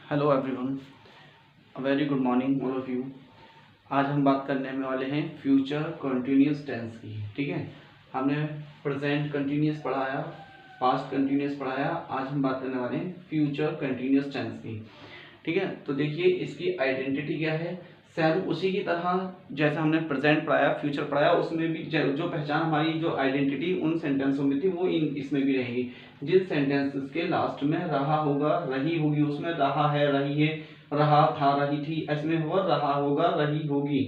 Hello everyone, very good morning all of you. आज हम बात करने में वाले हैं फ्यूचर कंटिन्यूस टेंस की। ठीक है, हमने प्रेजेंट कंटिन्यूस पढ़ाया, पास्ट कंटिन्यूस पढ़ाया। आज हम बात करने वाले हैं फ्यूचर कंटिन्यूस टेंस की। ठीक है, तो देखिए इसकी आइडेंटिटी क्या है। सेम उसी की तरह जैसे हमने प्रेजेंट पढ़ाया, फ्यूचर पढ़ाया, उसमें भी जो पहचान हमारी, जो आइडेंटिटी उन सेंटेंसों में थी वो इसमें भी रहेगी। जिन सेंटेंसेस के लास्ट में रहा होगा, रही होगी, उसमें रहा है, रही है, रहा था, रही थी, इसमें होगा रहा होगा, रही होगी,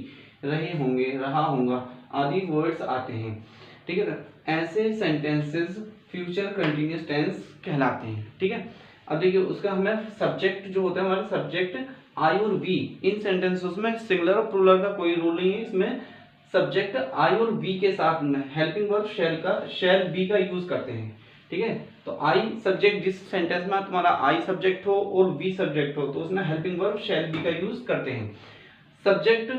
रहे होंगे, रहा होगा आदि वर्ड्स आते हैं। ठीक है, ऐसे सेंटेंसेस फ्यूचर कंटिन्यूस टेंस कहलाते हैं। ठीक है, अब देखिए उसका हमें सब्जेक्ट जो होता है, हमारा सब्जेक्ट आई और वी, इन सेंटेंसेस में सिंगुलर और प्लूरल का कोई रूल नहीं है। इसमें सब्जेक्ट आई और वी के साथ में हेल्पिंग वर्ब शैल बी का यूज करते हैं। ठीक है, तो आई सब्जेक्ट, जिस सेंटेंस में तुम्हारा आई सब्जेक्ट हो और वी सब्जेक्ट हो तो उसमें हेल्पिंग वर्ब शैल बी का यूज करते हैं। Subject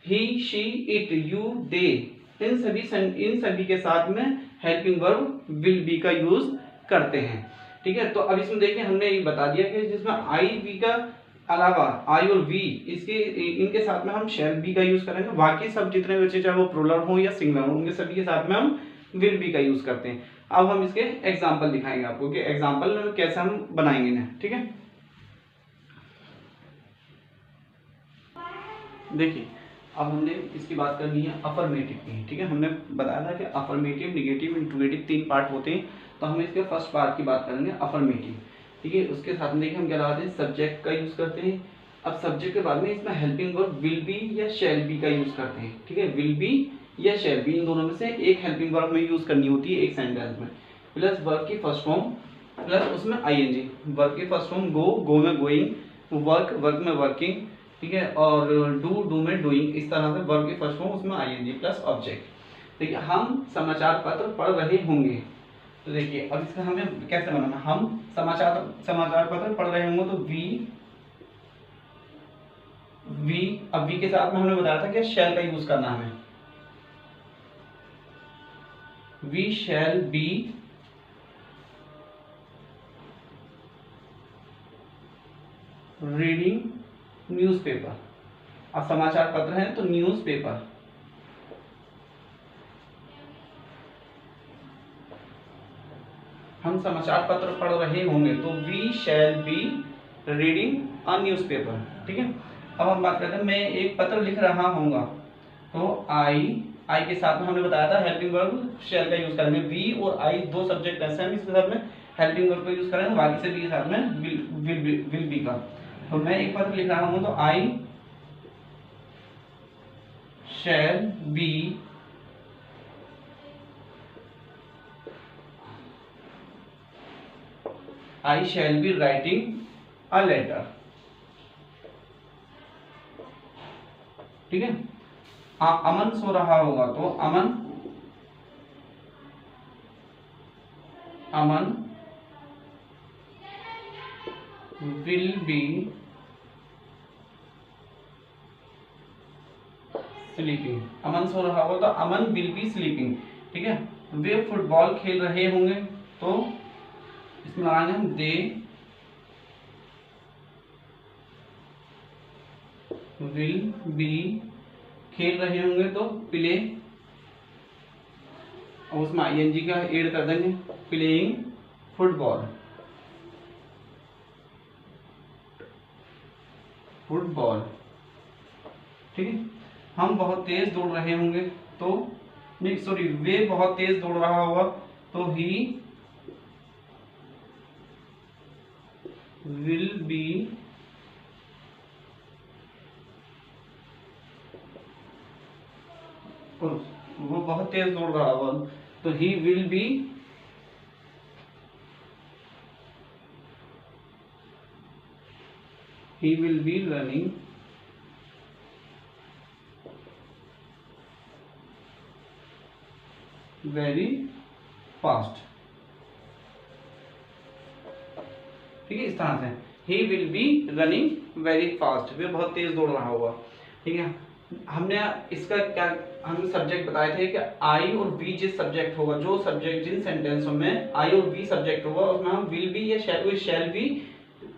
he, she, it, you, they, इन सभी के साथ में हेल्पिंग वर्ब विल बी का यूज करते हैं। ठीक है, तो अब इसमें देखिए हमने ये बता दिया कि जिसमें आई वी का अलावा आई और वी इनके साथ में हम शैल बी का यूज करेंगे। बाकी सब जितने बच्चे चाहे वो प्लूरल हो या सिंगुलर हो, उनके सभी के साथ में हम विल बी का यूज करते हैं। अब हम इसके एग्जाम्पल दिखाएंगे आपको कि एग्जाम्पल कैसे हम बनाएंगे ना। ठीक है, देखिए अब हमने इसकी बात करनी है अफर्मेटिव की। ठीक है, हमने बताया था कि अफर्मेटिव, निगेटिव, इंट्रोगेटिव 3 पार्ट होते हैं। तो हम इसके फर्स्ट पार्ट की बात करेंगे, अफर्मेटिव। ठीक है, उसके साथ में देखिए हम क्या लगाते हैं, सब्जेक्ट का यूज करते हैं। अब सब्जेक्ट के बाद में इसमें हेल्पिंग वर्ब विल बी या शैल बी का यूज करते हैं। ठीक है, विल बी या शैल बी, इन दोनों में से एक हेल्पिंग वर्ब में यूज करनी होती है एक सेंटेंस में। प्लस वर्ब की फर्स्ट फॉर्म, प्लस उसमें आईएनजी। वर्ब की फर्स्ट फॉर्म गो में गोइंग, वर्क में वर्किंग। ठीक है, और डू में डूइंग। इस तरह से वर्ब की फर्स्ट फॉर्म, उसमें आईएनजी प्लस ऑब्जेक्ट। देखिए हम समाचार पत्र पढ़ रहे होंगे, तो देखिए अब इसका हमें कैसे बनाना। हम समाचार पत्र पढ़ रहे होंगे तो अब वी के साथ में हमने बताया था कि शैल का यूज करना हमें। We shall be reading newspaper. अब समाचार पत्र है तो न्यूज़पेपर। हम समाचार पत्र पढ़ रहे होंगे तो we shall be reading a newspaper. ठीक है, अब हम बात करते हैं मैं एक पत्र लिख रहा होऊंगा, तो आई के साथ में हमने बताया था हेल्पिंग वर्ब शैल का यूज करेंगे। वी और आई दो सब्जेक्ट ऐसे हैं, इसके साथ में हेल्पिंग वर्ब का यूज करेंगे, बाकी से बी के साथ में विल बी का। तो मैं एक पत्र लिख रहा हूं तो I shall be writing a letter. ठीक है, अमन सो रहा होगा तो Aman will be sleeping. Aman सो रहा होगा तो अमन विल बी स्लीपिंग। ठीक है, वे फुटबॉल खेल रहे होंगे तो इसमें लगाएंगे हम दे विल बी, खेल रहे होंगे तो प्ले, और उसमें आईएनजी का ऐड कर देंगे, प्लेइंग फुटबॉल। ठीक है, हम बहुत तेज दौड़ रहे होंगे तो नहीं सॉरी, वे बहुत तेज दौड़ रहा होगा तो ही विल बी वो बहुत तेज दौड़ रहा होगा तो he will be running very fast. ठीक है, इस तरह से he will be running very fast, वे बहुत तेज दौड़ रहा होगा। ठीक है, हमने इसका क्या, हम सब्जेक्ट बताए थे कि आई और वी जिस सब्जेक्ट होगा, जो सब्जेक्ट जिन सेंटेंसों में आई और वी सब्जेक्ट होगा उसमें हम विल बी या शैल बी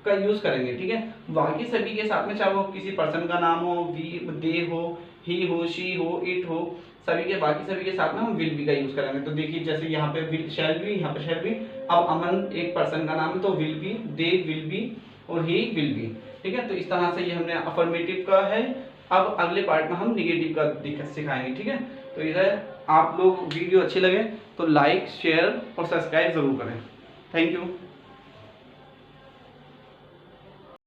का यूज करेंगे, ठीक है। बाकी सभी के साथ में चाहे वो किसी पर्सन का नाम हो, वी, दे हो, ही हो, शी हो, इट हो, सभी के बाकी सभी के साथ में हम विल बी का यूज करेंगे। तो देखिए जैसे यहाँ पे विल, शैल बी, यहाँ पे शैल बी। अब अमन एक पर्सन का नाम है तो will be, they will be और ही विल बी, ठीक है। तो इस तरह से ये हमने अफर्मेटिव का है। अब अगले पार्ट में हम निगेटिव का सिखाएंगे, ठीक है। तो इधर आप लोग वीडियो अच्छी लगे तो लाइक, शेयर और सब्सक्राइब जरूर करें। Thank you.